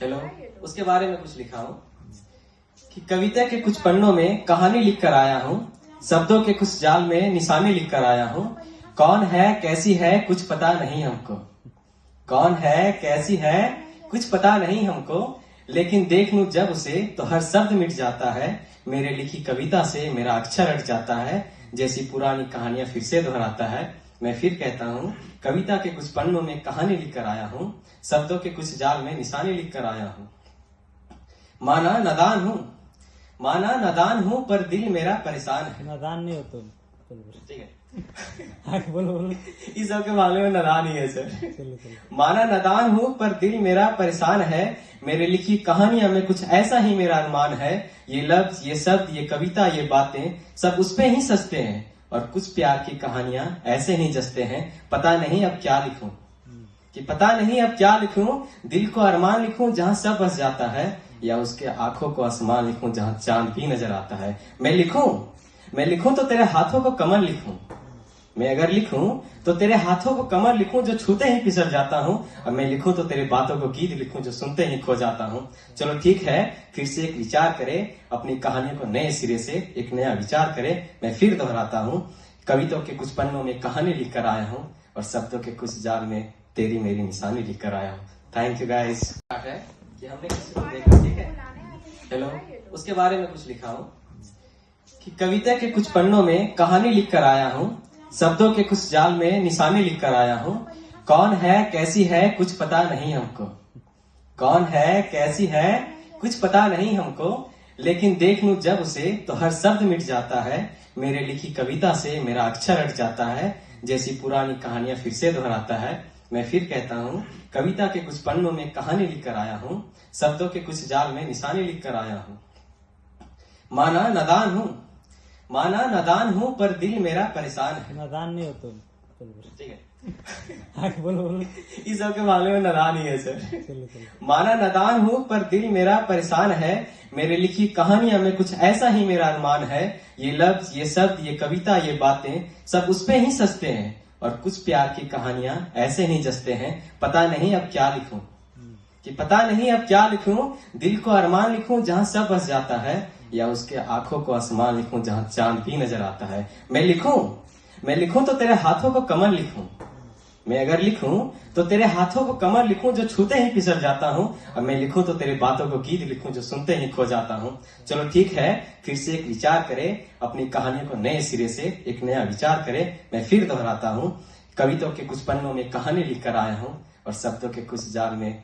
Hello, उसके बारे में कुछ लिखा हूँ कि कविता के कुछ पन्नों में कहानी लिख कर आया हूँ, शब्दों के कुछ जाल में निशाने लिख कर आया हूँ। कौन है कैसी है कुछ पता नहीं हमको, कौन है कैसी है कुछ पता नहीं हमको, लेकिन देख लूं जब उसे तो हर शब्द मिट जाता है। मेरे लिखी कविता से मेरा अक्षर हट जाता है, जैसी पुरानी कहानियां फिर से दोहराता है। मैं फिर कहता हूँ, कविता के कुछ पन्नों में कहानी लिख कर आया हूँ, शब्दों के कुछ जाल में निशाने लिख कर आया हूँ। माना नादान हूँ पर दिल मेरा परेशान है। नादान नहीं हो तुम, ठीक है, आगे बोलो। इस सबके मामले में नादान ही है सर। चलो। माना नादान हूँ पर दिल मेरा परेशान है, मेरे लिखी कहानियां में कुछ ऐसा ही मेरा अरमान है। ये लफ्ज, ये शब्द, ये कविता, ये बातें सब उस पे ही सजते हैं, और कुछ प्यार की कहानियां ऐसे ही जसते हैं। पता नहीं अब क्या लिखूं, कि पता नहीं अब क्या लिखूं। दिल को अरमान लिखूं जहां सब बस जाता है, या उसके आंखों को आसमान लिखूं जहां चांद भी नजर आता है। मैं लिखूं तो तेरे हाथों को कमल लिखूं। मैं अगर लिखूं तो तेरे हाथों को कमर लिखूं जो छूते ही फिसल जाता हूं। और मैं लिखूं तो तेरे बातों को गीत लिखूं जो सुनते ही खो जाता हूं। चलो ठीक है, फिर से एक विचार करें, अपनी कहानी को नए सिरे से एक नया विचार करें। मैं फिर दोहराता हूं, कविताओं के कुछ पन्नों में कहानी लिख कर आया हूं, और शब्दों के कुछ जाल में तेरी मेरी निशानी लिख कर आया हूं। Thank you guys. कि हमने किसी को देखा, ठीक है। हेलो, उसके बारे में कुछ लिखा हूं कि कविता के कुछ पन्नों में कहानी लिख कर आया हूँ, शब्दों के कुछ जाल में निशाने लिख कर आया हूँ। कौन है कैसी है कुछ पता नहीं हमको, कौन है कैसी है कुछ पता नहीं हमको, लेकिन देख लूं जब उसे तो हर शब्द मिट जाता है। मेरे लिखी कविता से मेरा अक्षर हट जाता है, जैसी पुरानी कहानियां फिर से दोहराता है। मैं फिर कहता हूँ, कविता के कुछ पन्नों में कहानी लिख कर आया हूँ, शब्दों के कुछ जाल में निशाने लिख कर आया हूँ। माना नादान हूँ पर दिल मेरा परेशान है। नादान नहीं हो तुम, ठीक है, आगे बोलो। इस सबके मामले में नादान ही है सर। चलो। माना नादान हूँ पर दिल मेरा परेशान है, मेरे लिखी कहानियां में कुछ ऐसा ही मेरा अरमान है। ये लफ्ज, ये शब्द, ये कविता, ये बातें सब उस पे ही सजते हैं, और कुछ प्यार की कहानियां ऐसे ही जसते हैं। पता नहीं अब क्या लिखूं, कि पता नहीं अब क्या लिखूं। दिल को अरमान लिखूं जहां सब बस जाता है, या उसके आंखों को आसमान लिखूं जहां चांद भी नजर आता है। मैं लिखूं तो तेरे हाथों को कमल लिखूं। मैं अगर लिखूं तो तेरे हाथों को कमर लिखूं जो छूते ही फिसल जाता हूं। और मैं लिखूं तो तेरे बातों को गीत लिखूं जो सुनते ही खो जाता हूं। चलो ठीक है, फिर से एक विचार करें, अपनी कहानी को नए सिरे से एक नया विचार करें। मैं फिर दोहराता हूं, कविताओं के कुछ पन्नों में कहानी लिख कर आया हूं, और शब्दों के कुछ जाल में